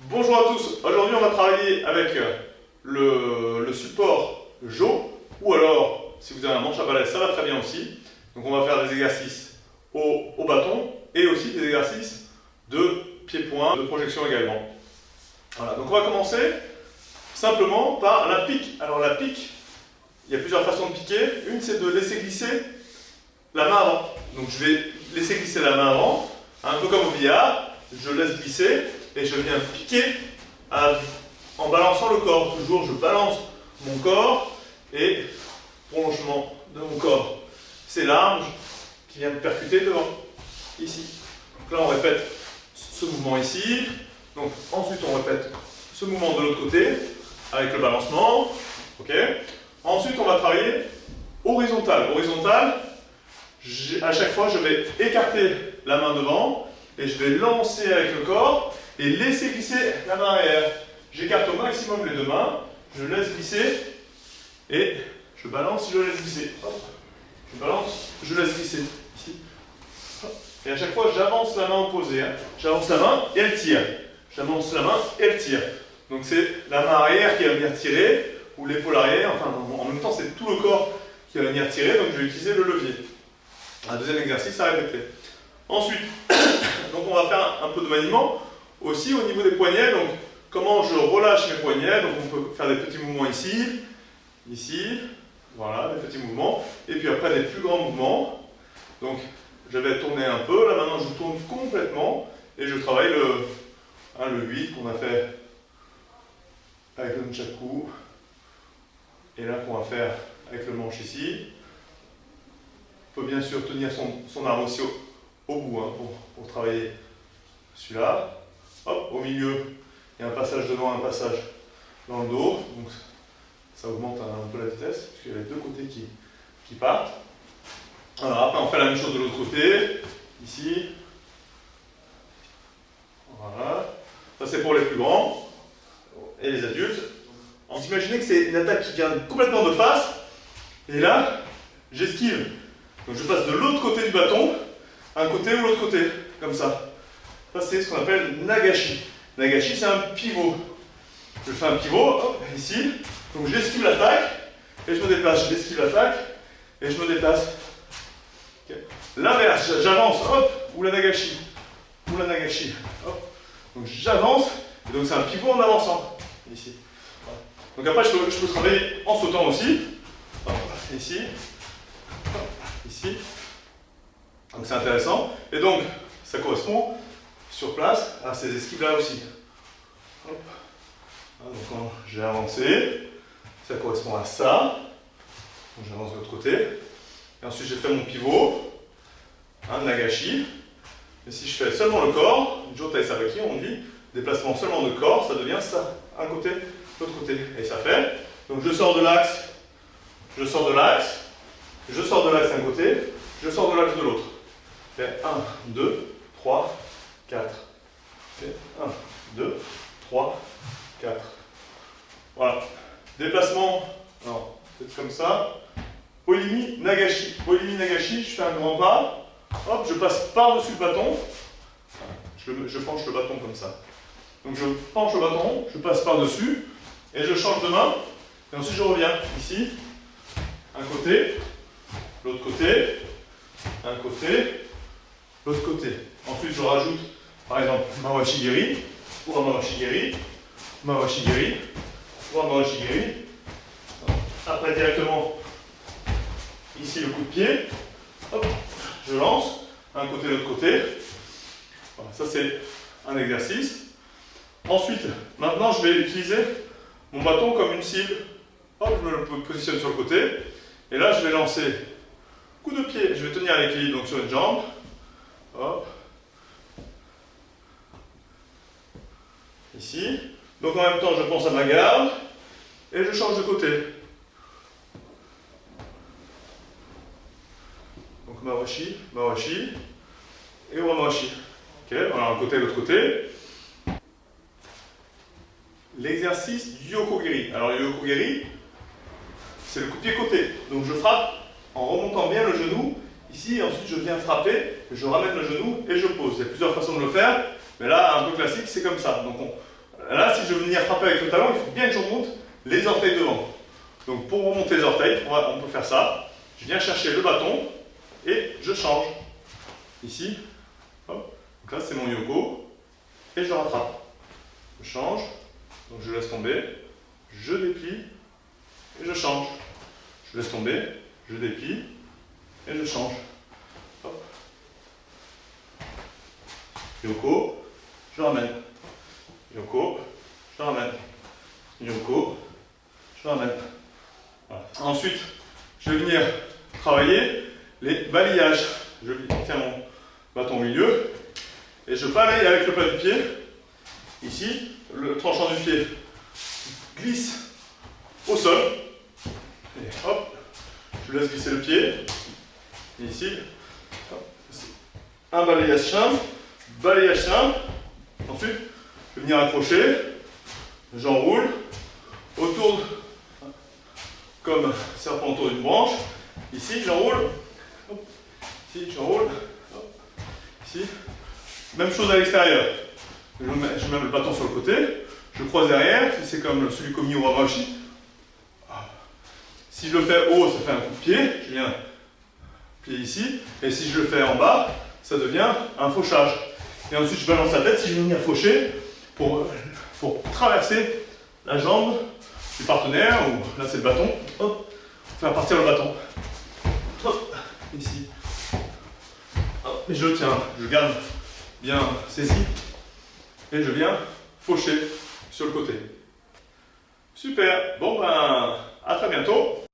Bonjour à tous, aujourd'hui on va travailler avec le support Jo, ou alors si vous avez un manche à balai ça va très bien aussi. Donc on va faire des exercices au bâton et aussi des exercices de pied-point, de projection également. Voilà, donc on va commencer simplement par la pique. Alors la pique, il y a plusieurs façons de piquer. Une c'est de laisser glisser la main avant. Donc je vais laisser glisser la main avant, un peu comme au billard, je laisse glisser. Et je viens piquer en balançant le corps. Toujours, je balance mon corps et prolongement de mon corps. C'est l'arme qui vient me percuter devant, ici. Donc là, on répète ce mouvement ici. Donc ensuite, on répète ce mouvement de l'autre côté avec le balancement. Ok. Ensuite, on va travailler horizontal. Horizontal, à chaque fois, je vais écarter la main devant et je vais lancer avec le corps. Et laisser glisser la main arrière. J'écarte au maximum les deux mains, je laisse glisser et je balance, je laisse glisser. Hop. Je balance, je laisse glisser. Ici. Et à chaque fois, j'avance la main opposée. Hein. J'avance la main et elle tire. J'avance la main et elle tire. Donc c'est la main arrière qui va venir tirer, ou l'épaule arrière. Enfin, en même temps, c'est tout le corps qui va venir tirer. Donc je vais utiliser le levier. Un deuxième exercice à répéter. Ensuite, donc on va faire un peu de maniement. Aussi au niveau des poignets, donc comment je relâche mes poignets, donc on peut faire des petits mouvements ici, ici, voilà, des petits mouvements, et puis après des plus grands mouvements. Donc je vais tourner un peu, là maintenant je tourne complètement, et je travaille le 8 qu'on a fait avec le nunchaku, et là qu'on va faire avec le manche ici. On peut bien sûr tenir son arme aussi au bout hein, pour travailler celui-là. Hop, au milieu, il y a un passage devant, un passage dans le dos. Donc ça augmente un peu la vitesse, puisqu'il y a les deux côtés qui partent. Alors après, on fait la même chose de l'autre côté. Ici. Voilà. Ça, c'est pour les plus grands et les adultes. On s'imagine que c'est une attaque qui vient complètement de face. Et là, j'esquive. Donc je passe de l'autre côté du bâton, un côté ou l'autre côté, comme ça. Ça, c'est ce qu'on appelle nagashi. Nagashi, c'est un pivot. Je fais un pivot, hop, ici. Donc j'esquive l'attaque, et je me déplace. J'esquive l'attaque, et je me déplace. Okay. L'inverse, j'avance, hop, ou la nagashi. Ou la nagashi. Hop. Donc j'avance, et donc c'est un pivot en avançant. Ici. Voilà. Donc après, je peux travailler en sautant aussi. Hop, ici. Hop, ici. Donc c'est intéressant. Et donc, ça correspond sur place à ces esquives là aussi. Hop. Donc quand j'ai avancé, ça correspond à ça. Donc j'avance de l'autre côté. Et ensuite j'ai fait mon pivot, nagashi. Et si je fais seulement le corps, Jotai Sabaki, on dit déplacement seulement de corps, ça devient ça. Un côté, l'autre côté. Et ça fait. Donc je sors de l'axe, je sors de l'axe, je sors de l'axe d'un côté, je sors de l'axe de l'autre. 1, 2, 3, 4. 1, 2, 3, 4. Voilà. Déplacement, alors, c'est comme ça. Olimi, nagashi. Olimi, nagashi, je fais un grand pas. Hop, je passe par-dessus le bâton. Je penche le bâton comme ça. Donc je penche le bâton, je passe par-dessus, et je change de main. Et ensuite je reviens ici. Un côté, l'autre côté, un côté, l'autre côté. Ensuite je rajoute par exemple Mawashigiri, ou un Mawashigiri, Mawashigiri, ou un Mawashigiri. Après directement, ici le coup de pied. Hop, je lance, un côté, l'autre côté. Voilà, ça c'est un exercice. Ensuite, maintenant je vais utiliser mon bâton comme une cible. Hop, je me le positionne sur le côté. Et là je vais lancer coup de pied. Je vais tenir l'équilibre donc sur une jambe. Hop. Ici. Donc en même temps, je pense à ma garde et je change de côté. Donc Mawashi, Mawashi et Wamawashi. Ok, voilà un côté, l'autre côté. L'exercice du Yokogiri. Alors le Yokogiri, c'est le coup de pied côté. Donc je frappe en remontant bien le genou. Ici, et ensuite je viens frapper, je ramène le genou et je pose. Il y a plusieurs façons de le faire, mais là, un peu classique, c'est comme ça. Donc Là, si je veux venir frapper avec le talon, il faut bien que je remonte les orteils devant. Donc pour remonter les orteils, on peut faire ça. Je viens chercher le bâton et je change. Ici, hop. Donc là c'est mon yoko et je rattrape. Je change, donc je laisse tomber, je déplie et je change. Je laisse tomber, je déplie et je change. Hop. Yoko, je ramène. Yoko, je ramène. Yoko, je ramène. Voilà. Ensuite, je vais venir travailler les balayages. Je tiens mon bâton au milieu et je balaye avec le plat du pied. Ici, le tranchant du pied glisse au sol. Et hop, je laisse glisser le pied. Et ici, hop, un balayage simple, balayage simple. Ensuite, je vais venir accrocher. J'enroule autour, comme serpent autour d'une branche. Ici, j'enroule. Ici, j'enroule. Ici. Même chose à l'extérieur. Je mets le bâton sur le côté. Je croise derrière. Si c'est comme celui commis au Wamashi. Si je le fais haut, ça fait un coup de pied. Je viens plier ici. Et si je le fais en bas, ça devient un fauchage. Et ensuite, je balance la tête. Si je veux venir faucher pour traverser la jambe du partenaire, ou là c'est le bâton, hop, faire partir le bâton. Hop, ici. Hop, et je tiens, je garde bien saisi et je viens faucher sur le côté. Super, bon ben, à très bientôt.